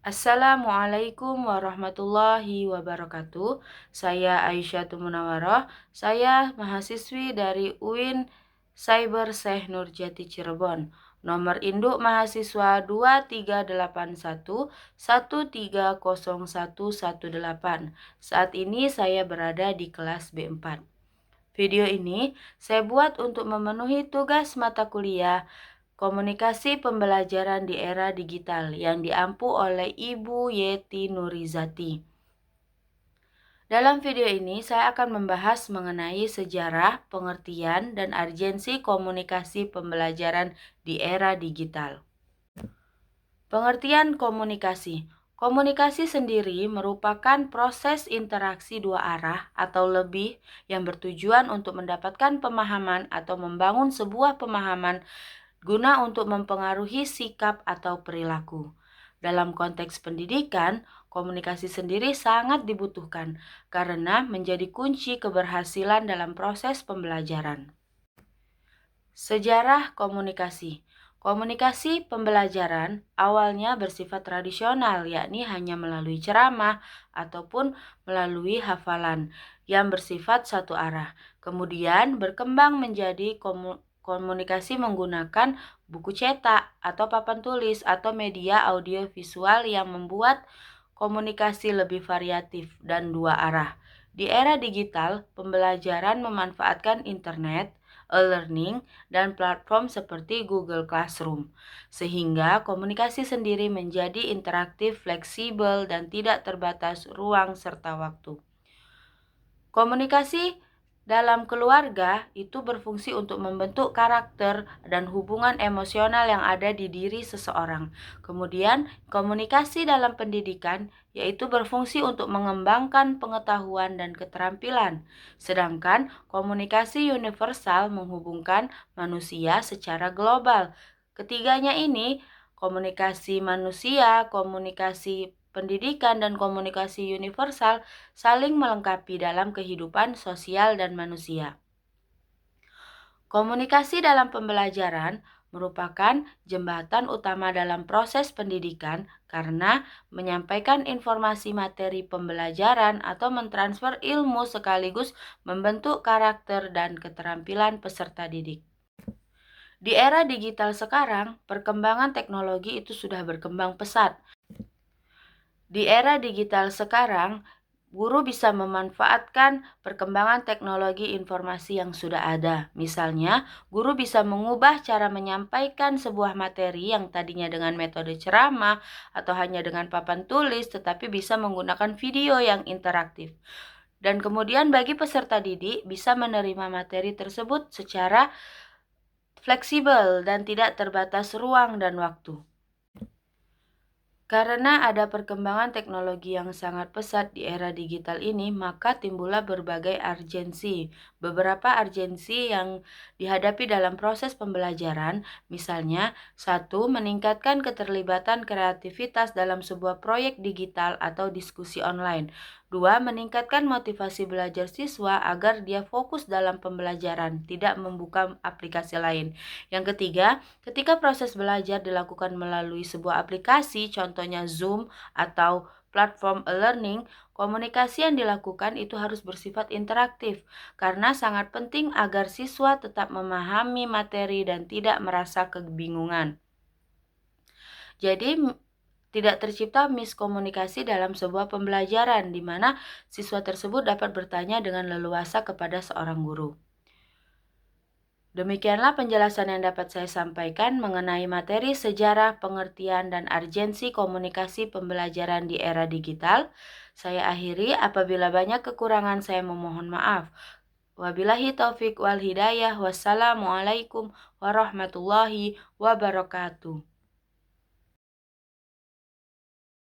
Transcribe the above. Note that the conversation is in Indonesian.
Assalamualaikum warahmatullahi wabarakatuh. Saya Aisyah Munawaroh. Saya mahasiswi dari UIN Cyber Syekh Nurjati Cirebon. Nomor induk mahasiswa 2381 130118. Saat ini saya berada di kelas B4. Video ini saya buat untuk memenuhi tugas mata kuliah Komunikasi Pembelajaran di Era Digital yang diampu oleh Ibu Yeti Nurizati. Dalam video ini saya akan membahas mengenai sejarah, pengertian, dan urgensi komunikasi pembelajaran di era digital. Pengertian komunikasi. Komunikasi sendiri merupakan proses interaksi dua arah atau lebih yang bertujuan untuk mendapatkan pemahaman atau membangun sebuah pemahaman guna untuk mempengaruhi sikap atau perilaku. Dalam konteks pendidikan, komunikasi sendiri sangat dibutuhkan karena menjadi kunci keberhasilan dalam proses pembelajaran. Sejarah komunikasi. Komunikasi pembelajaran awalnya bersifat tradisional, yakni hanya melalui ceramah ataupun melalui hafalan yang bersifat satu arah. Kemudian berkembang menjadi komunikasi menggunakan buku cetak atau papan tulis atau media audiovisual yang membuat komunikasi lebih variatif dan dua arah. Di era digital, pembelajaran memanfaatkan internet, e-learning, dan platform seperti Google Classroom, sehingga komunikasi sendiri menjadi interaktif, fleksibel, dan tidak terbatas ruang serta waktu. Komunikasi dalam keluarga itu berfungsi untuk membentuk karakter dan hubungan emosional yang ada di diri seseorang. Kemudian, komunikasi dalam pendidikan yaitu berfungsi untuk mengembangkan pengetahuan dan keterampilan. Sedangkan komunikasi universal menghubungkan manusia secara global. Ketiganya ini, komunikasi manusia, komunikasi pendidikan, dan komunikasi universal saling melengkapi dalam kehidupan sosial dan manusia. Komunikasi dalam pembelajaran merupakan jembatan utama dalam proses pendidikan karena menyampaikan informasi materi pembelajaran atau mentransfer ilmu sekaligus membentuk karakter dan keterampilan peserta didik. Di era digital sekarang, perkembangan teknologi itu sudah berkembang pesat. Di era digital sekarang, guru bisa memanfaatkan perkembangan teknologi informasi yang sudah ada. Misalnya, guru bisa mengubah cara menyampaikan sebuah materi yang tadinya dengan metode ceramah atau hanya dengan papan tulis, tetapi bisa menggunakan video yang interaktif. Dan kemudian bagi peserta didik bisa menerima materi tersebut secara fleksibel dan tidak terbatas ruang dan waktu. Karena ada perkembangan teknologi yang sangat pesat di era digital ini, maka timbullah berbagai urgensi. Beberapa urgensi yang dihadapi dalam proses pembelajaran, misalnya, 1. Meningkatkan keterlibatan kreativitas dalam sebuah proyek digital atau diskusi online. 2. Meningkatkan motivasi belajar siswa agar dia fokus dalam pembelajaran, tidak membuka aplikasi lain. Yang ketiga, ketika proses belajar dilakukan melalui sebuah aplikasi, contohnya Zoom atau platform e-learning, komunikasi yang dilakukan itu harus bersifat interaktif karena sangat penting agar siswa tetap memahami materi dan tidak merasa kebingungan. Jadi, tidak tercipta miskomunikasi dalam sebuah pembelajaran di mana siswa tersebut dapat bertanya dengan leluasa kepada seorang guru. Demikianlah penjelasan yang dapat saya sampaikan mengenai materi sejarah, pengertian, dan urgensi komunikasi pembelajaran di era digital. Saya akhiri, apabila banyak kekurangan saya memohon maaf. Wabillahi taufik wal hidayah. Wassalamualaikum warahmatullahi wabarakatuh.